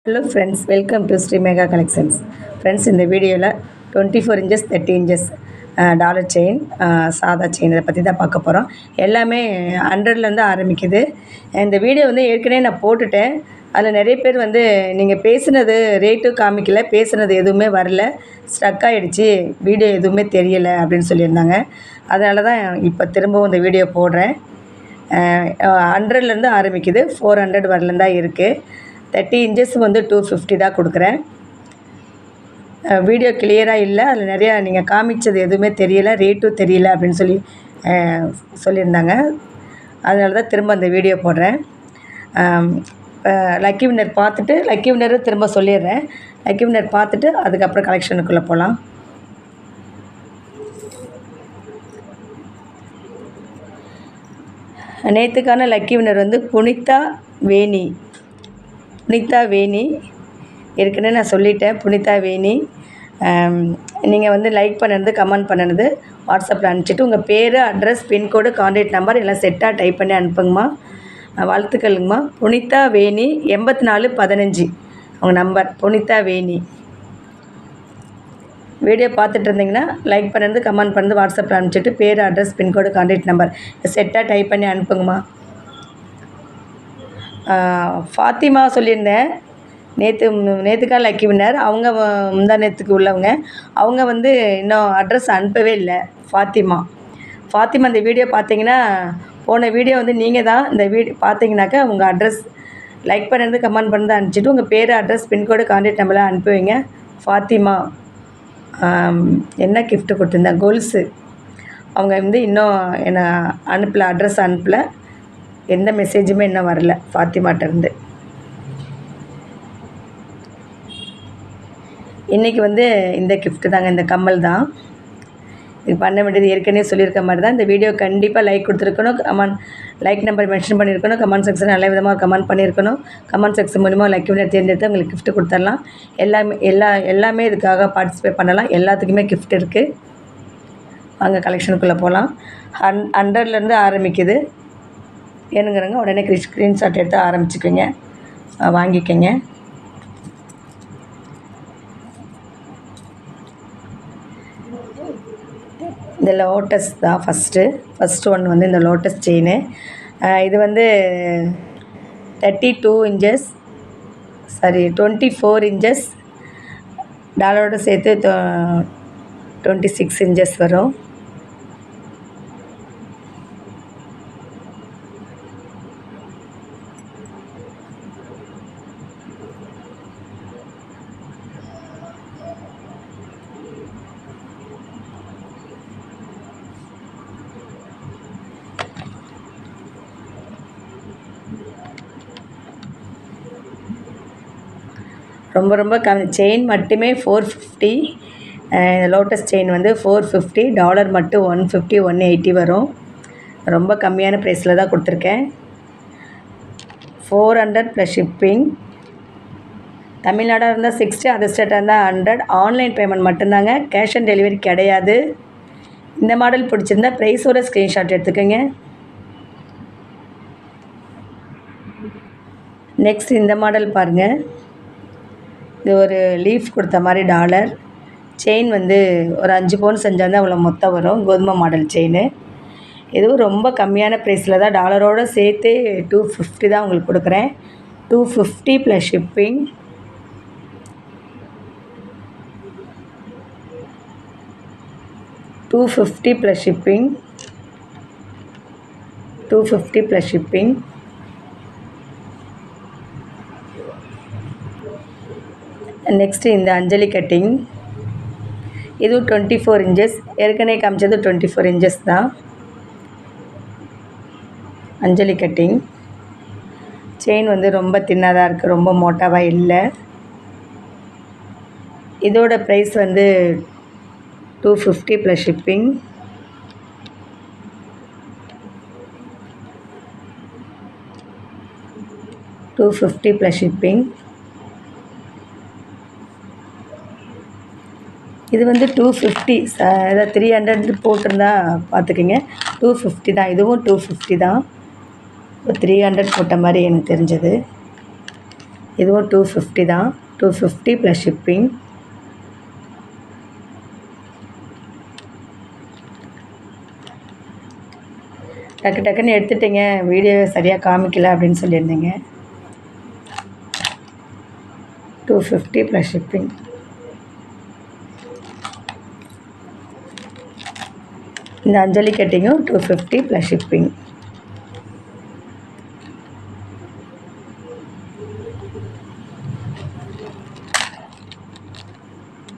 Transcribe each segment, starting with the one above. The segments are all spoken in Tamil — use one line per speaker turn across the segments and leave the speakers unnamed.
Hello friends, welcome to Sri Mega Collections. Friends, இந்த வீடியோவில் 24 inches 30 inches டாலர் செயின் சாதா செயின் இதை பற்றி தான் பார்க்க போகிறோம். எல்லாமே 100லேருந்து ஆரம்பிக்குது. இந்த வீடியோ வந்து ஏற்கனவே நான் போட்டுட்டேன். அதில் நிறைய பேர் வந்து நீங்கள் பேசுனது ரேட்டும் காமிக்கல, பேசுனது எதுவுமே வரல, ஸ்ட்ரக் ஆகிடுச்சு, வீடியோ எதுவுமே தெரியலை அப்படின்னு சொல்லியிருந்தாங்க. அதனால தான் இப்போ திரும்பவும் இந்த வீடியோ போடுறேன். 100லேருந்து ஆரம்பிக்குது, 400 வரலேருந்து தான் இருக்குது. 30 inches வந்து 250 தான் கொடுக்குறேன். வீடியோ கிளியராக இல்லை, அதில் நிறையா நீங்கள் காமிச்சது எதுவுமே தெரியலை, ரேட்டும் தெரியல அப்படின்னு சொல்லியிருந்தாங்க. அதனால தான் திரும்ப அந்த வீடியோ போடுறேன். லக்கி வின்னர் பார்த்துட்டு லக்கி வின்னரை திரும்ப சொல்லிடுறேன். லக்கி வின்னர் பார்த்துட்டு அதுக்கப்புறம் கலெக்ஷனுக்குள்ளே போகலாம். நேற்றுக்கான லக்கி வின்னர் வந்து புனிதா வேணி. ஏற்கனவே நான் சொல்லிட்டேன், புனிதா வேணி. நீங்கள் வந்து லைக் பண்ணினது, கமெண்ட் பண்ணினது வாட்ஸ்அப்பில் அனுப்பிச்சிட்டு உங்கள் பேர், அட்ரஸ், பின்கோடு, கான்டாக்ட் நம்பர் எல்லாம் செட்டாக டைப் பண்ணி அனுப்புங்கம்மா. வாழ்த்துக்களுங்கம்மா. புனிதா வேணி 8415 அவங்க நம்பர். புனிதா வேணி வீடியோ பார்த்துட்டு இருந்தீங்கன்னா லைக் பண்ணினது, கமெண்ட் பண்ணது வாட்ஸ்அப்பில் அனுப்பிச்சிட்டு பேர், அட்ரஸ், பின்கோடு, கான்டாக்ட் நம்பர் செட்டாக டைப் பண்ணி அனுப்புங்கம்மா. ஃபாத்திமா சொல்லியிருந்தேன், நேற்றுக்கான லக்கி வின்னர். அவங்க முந்தா நேற்றுக்கு உள்ளவங்க. அவங்க வந்து இன்னும் அட்ரஸ் அனுப்பவே இல்லை. ஃபாத்திமா இந்த வீடியோ பார்த்தீங்கன்னா, போன வீடியோ வந்து நீங்கள் தான் இந்த வீடியோ பார்த்தீங்கன்னாக்கா உங்கள் அட்ரஸ் லைக் பண்ணது, கமெண்ட் பண்ணது அனுப்பிச்சிட்டு உங்கள் பேர், அட்ரஸ், பின்கோடு, கான்டாக்ட் நம்பர்லாம் அனுப்புவீங்க. ஃபாத்திமா என்ன கிஃப்ட்டு கொடுத்துருந்தேன், கொலுசு. அவங்க வந்து இன்னும் என்னை அனுப்பலை, அட்ரஸ் அனுப்பலை, எந்த மெசேஜுமே இன்னும் வரல ஃபாத்திமாட்டேருந்து. இன்றைக்கி வந்து இந்த கிஃப்ட்டு தாங்க, இந்த கம்மல் தான். இது பண்ண வேண்டியது ஏற்கனவே சொல்லியிருக்க மாதிரி தான். இந்த வீடியோ கண்டிப்பாக லைக் கொடுத்துருக்கணும், லைக் நம்பர் மென்ஷன் பண்ணியிருக்கணும், கமெண்ட் செக்ஷன் நல்ல விதமாக கமெண்ட் பண்ணியிருக்கணும். கமெண்ட் செக்ஷன் மூலிமா லக்கி வின்னர் தேர்ந்தெடுத்து உங்களுக்கு கிஃப்ட் கொடுத்துடலாம். எல்லாமே இதுக்காக பார்ட்டிசிபேட் பண்ணலாம். எல்லாத்துக்குமே கிஃப்ட் இருக்குது. வாங்க கலெக்ஷனுக்குள்ளே போகலாம். 100லேருந்து ஆரம்பிக்குது. ஏனுங்கிறங்க உடனே ஸ்க்ரீன்ஷாட் எடுத்து ஆரம்பிச்சுக்கோங்க, வாங்கிக்கோங்க. இந்த லோட்டஸ் தான் ஃபஸ்ட்டு ஒன் வந்து இந்த லோட்டஸ் செயின். இது வந்து 24 inches டாலரோடு சேர்த்து 26 inches வரும். ரொம்ப கம்மி. செயின் மட்டுமே 450. லோட்டஸ் செயின் வந்து 450, டாலர் மட்டும் 150 180 வரும். ரொம்ப கம்மியான ப்ரைஸில் தான் கொடுத்துருக்கேன். 400 ப்ளஸ் ஷிப்பிங். தமிழ்நாடாக இருந்தால் 60, அதர் ஸ்டேட்டாக இருந்தால் 100. ஆன்லைன் பேமெண்ட் மட்டும்தாங்க, கேஷ் ஆன் டெலிவரி கிடையாது. இந்த மாடல் பிடிச்சிருந்தா ப்ரைஸோட ஸ்க்ரீன்ஷாட் எடுத்துக்கோங்க. நெக்ஸ்ட் இந்த மாடல் பாருங்கள். இது ஒரு லீஃப் கொடுத்த மாதிரி டாலர் செயின் வந்து ஒரு 5 பவுன் செஞ்சால் தான் அவ்வளோ மொத்தம் வரும். கோதுமை மாடல் செயின். இதுவும் ரொம்ப கம்மியான ப்ரைஸில் தான், டாலரோடு சேர்த்து 250 தான் உங்களுக்கு கொடுக்குறேன். 250 plus shipping. $250 plus shipping. Next இந்த அஞ்சலி கட்டிங். இதுவும் 24 inches. ஏற்கனவே காமிச்சது 24 inches தான். அஞ்சலி கட்டிங். செயின் வந்து ரொம்ப தின்னதாக இருக்குது, ரொம்ப மோட்டாவாக இல்லை. இதோட ப்ரைஸ் வந்து 250 ப்ளஸ் ஷிப்பிங். $250 plus shipping. இது வந்து 250. ஏதாவது 300 போட்டிருந்தா பார்த்துக்குங்க. 250 தான். இதுவும் 250 தான். 300 போட்ட மாதிரி எனக்கு தெரிஞ்சது. இதுவும் 250 தான். 250 ப்ளஸ் ஷிப்பிங். டக்கு டக்குன்னு எடுத்துட்டீங்க, வீடியோ சரியாக காமிக்கல அப்படின்னு சொல்லியிருந்தீங்க. 250 ப்ளஸ் ஷிப்பிங். இந்த அஞ்சலி கட்டிங்கும் 250 plus shipping.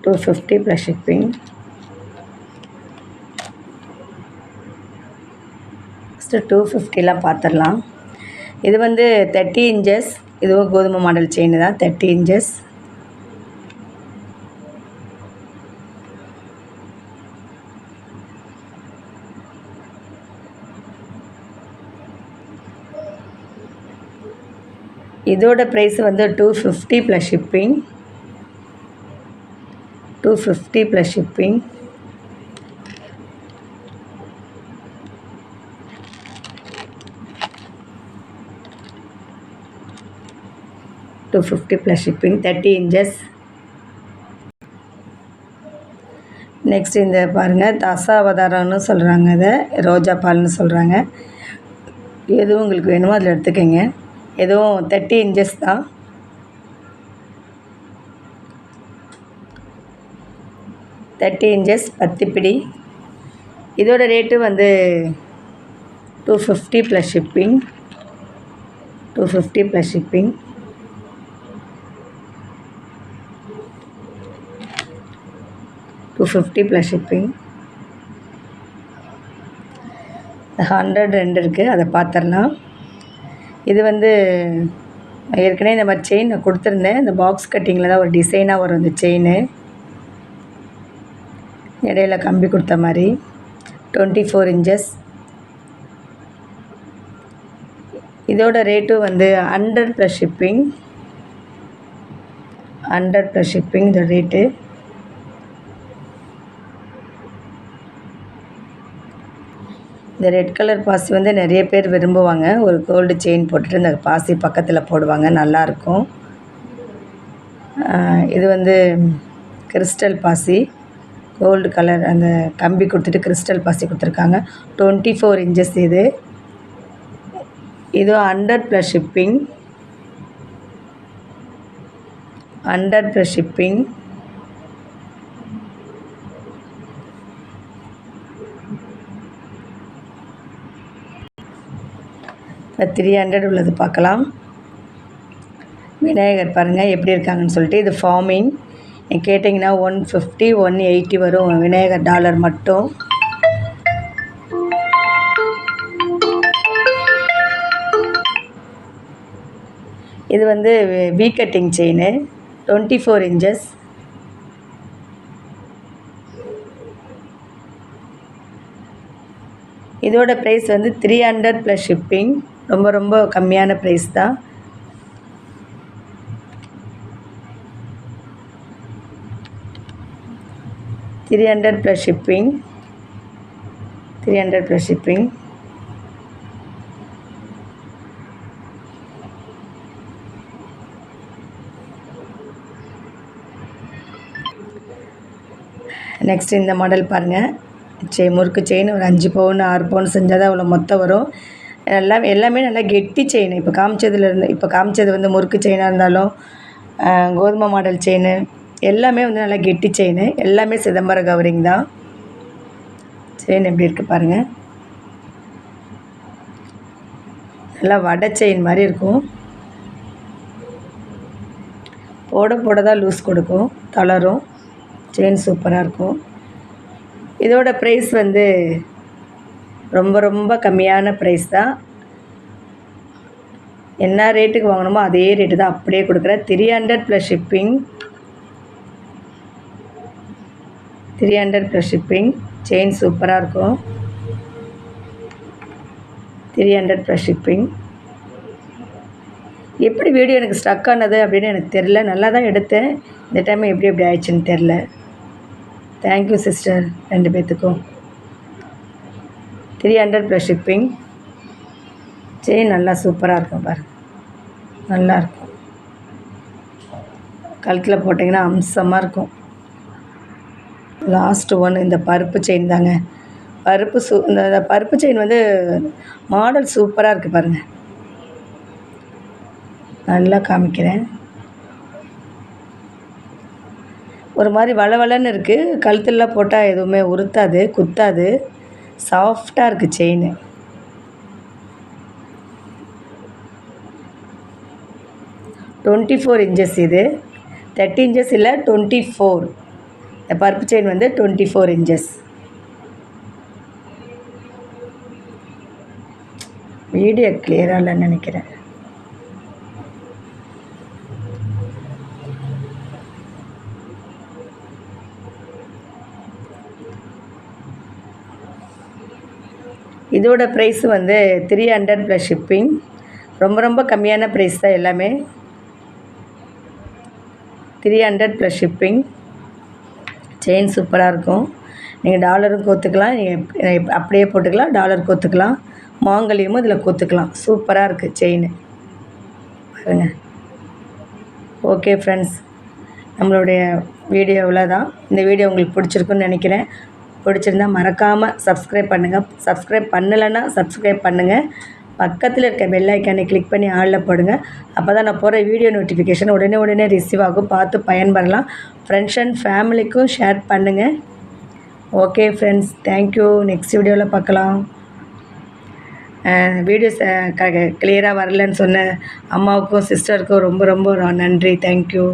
$250 plus shipping. First 250லாம் பார்த்துடலாம். இது வந்து 30 இன்ச்சஸ். இதுவும் கோதுமை மாடல் செயின் தான், 30 இன்ச்சஸ். இதோட ப்ரைஸ் வந்து 250 plus shipping. 250 plus shipping. $250 plus shipping, 30 inches. Next இந்த பாருங்கள், தசாவதாரம்னு சொல்கிறாங்க, அதை ரோஜா பால்னு சொல்கிறாங்க. எதுவும் உங்களுக்கு வேணுமோ அதில் எடுத்துக்கோங்க. எதுவும் 30 இன்ச்சஸ் தான். பத்திப்பிடி. இதோட ரேட்டு வந்து 250 plus shipping. 250 plus shipping. +50 shipping. 100 2 இருக்குது, அதை பார்த்துடலாம். இது வந்து ஏற்கனவே இந்த மாதிரி செயின் நான் கொடுத்துருந்தேன். இந்த பாக்ஸ் கட்டிங்கில் தான் ஒரு டிசைனாக வரும் இந்த செயின். இடையில கம்பி கொடுத்த மாதிரி. 24 இன்ச்சஸ். இதோட ரேட்டு வந்து 100 ப்ளஸ் ஷிப்பிங். 100 ப்ளஸ் ஷிப்பிங் இதோட ரேட்டு. இந்த ரெட் கலர் பாசி வந்து நிறைய பேர் விரும்புவாங்க. ஒரு கோல்டு செயின் போட்டுட்டு இந்த பாசி பக்கத்தில் போடுவாங்க, நல்லாயிருக்கும். இது வந்து கிறிஸ்டல் பாசி, கோல்டு கலர் அந்த கம்பி கொடுத்துட்டு கிறிஸ்டல் பாசி கொடுத்துருக்காங்க. 24 இன்ச்சஸ் இது. இது 100 ப்ளஸ் ஷிப்பிங். 100 plus shipping. இப்போ 300 உள்ளது பார்க்கலாம். விநாயகர் பாருங்கள் எப்படி இருக்காங்கன்னு சொல்லிட்டு. இது ஃபார்மிங். கேட்டிங்கன்னா 150 180 வரும் விநாயகர் டாலர் மட்டும். இது வந்து வி கட்டிங் செயின், 24 இன்ச்சஸ். இதோட ப்ரைஸ் வந்து 300 ப்ளஸ் ஷிப்பிங். ரொம்ப ரொம்ப கம்மியான ப்ரைஸ் தான். $300 plus shipping. 300 plus shipping. Next இந்த மாடல் பாருங்கள். முறுக்கு செயின் ஒரு 5 பவுன் 6 பவுன் செஞ்சால் தான் அவ்வளோ மொத்தம் வரும். எல்லாமே நல்லா கெட்டி செயின். இப்போ காமிச்சது வந்து முறுக்கு செயினாக இருந்தாலும் கோதுமை மாடல் செயின் எல்லாமே வந்து நல்லா கெட்டி செயின். எல்லாமே சிதம்பரம் கவரிங் தான். செயின் எப்படி இருக்குது பாருங்கள். நல்லா வடை செயின் மாதிரி இருக்கும். போட தான் லூஸ் கொடுக்கும், தளரும். செயின் சூப்பராக இருக்கும். இதோட ப்ரைஸ் வந்து ரொம்ப ரொம்ப கம்மியான ப்ரைஸ் தான். என்ன ரேட்டுக்கு வாங்கணுமோ அதே ரேட்டு தான் அப்படியே கொடுக்குறேன். 300 plus shipping. 300 plus shipping. Chain சூப்பராக இருக்கும். 300 ப்ளஸ் ஷிப்பிங். எப்படி வீடியோ எனக்கு ஸ்டக் ஆனது அப்படின்னு எனக்கு தெரில. நல்லா தான் எடுத்தேன். இந்த டைம் எப்படி ஆயிடுச்சுன்னு தெரில. தேங்க்யூ சிஸ்டர் 2 பேர்த்துக்கும். 300 ப்ளஸ் ஷிப்பிங். செயின் நல்லா சூப்பராக இருக்கும் பாருங்கள், நல்லாயிருக்கும். கழுத்தில் போட்டிங்கன்னா அம்சமாக இருக்கும். லாஸ்ட்டு ஒன்று இந்த பருப்பு செயின் தாங்க. இந்த பருப்பு செயின் வந்து மாடல் சூப்பராக இருக்குது பாருங்கள். நல்லா காமிக்கிறேன். ஒரு மாதிரி வளவளன்னு இருக்குது. கழுத்துலலாம் போட்டால் எதுவுமே உறுத்தாது, குத்தாது, சாஃப்டாக இருக்குது செயின். டுவெண்ட்டி 4 இன்ச்சஸ் இது. 30 இன்ச்சஸ் இல்லை, 24. இந்த பருப்பு செயின் வந்து 24 இன்ச்சஸ். வீடியோ கிளியராக இல்லைன்னு நினைக்கிறேன். இதோட ப்ரைஸ் வந்து 300 ப்ளஸ் ஷிப்பிங். ரொம்ப கம்மியான ப்ரைஸ் தான் எல்லாமே. 300 ப்ளஸ் ஷிப்பிங். செயின் சூப்பராக இருக்கும். நீங்கள் டாலரும் கோத்துக்கலாம், நீங்கள் அப்படியே போட்டுக்கலாம், டாலர் கோத்துக்கலாம், மாங்கல்யமும் இதில் கோத்துக்கலாம். சூப்பராக இருக்குது செயின் பாருங்கள். ஓகே ஃப்ரெண்ட்ஸ், நம்மளுடைய வீடியோ இவ்வளோதான். இந்த வீடியோ உங்களுக்கு பிடிச்சிருக்குன்னு நினைக்கிறேன். பிடிச்சிருந்தா மறக்காமல் சப்ஸ்கிரைப் பண்ணுங்கள். சப்ஸ்கிரைப் பண்ணலைன்னா சப்ஸ்கிரைப் பண்ணுங்கள். பக்கத்தில் இருக்க பெல் ஐக்கானை கிளிக் பண்ணி ஆளில் போடுங்க. அப்போ தான் நான் போகிற வீடியோ நோட்டிஃபிகேஷன் உடனே ரிசீவ் ஆகும். பார்த்து பயன்பெறலாம். ஃப்ரெண்ட்ஸ் அண்ட் ஃபேமிலிக்கும் ஷேர் பண்ணுங்கள். Okay friends, thank you. நெக்ஸ்ட் வீடியோவில் பார்க்கலாம். வீடியோஸ் கிளியராக வரலன்னு சொன்ன அம்மாவுக்கும் சிஸ்டருக்கும் ரொம்ப நன்றி. தேங்க்யூ.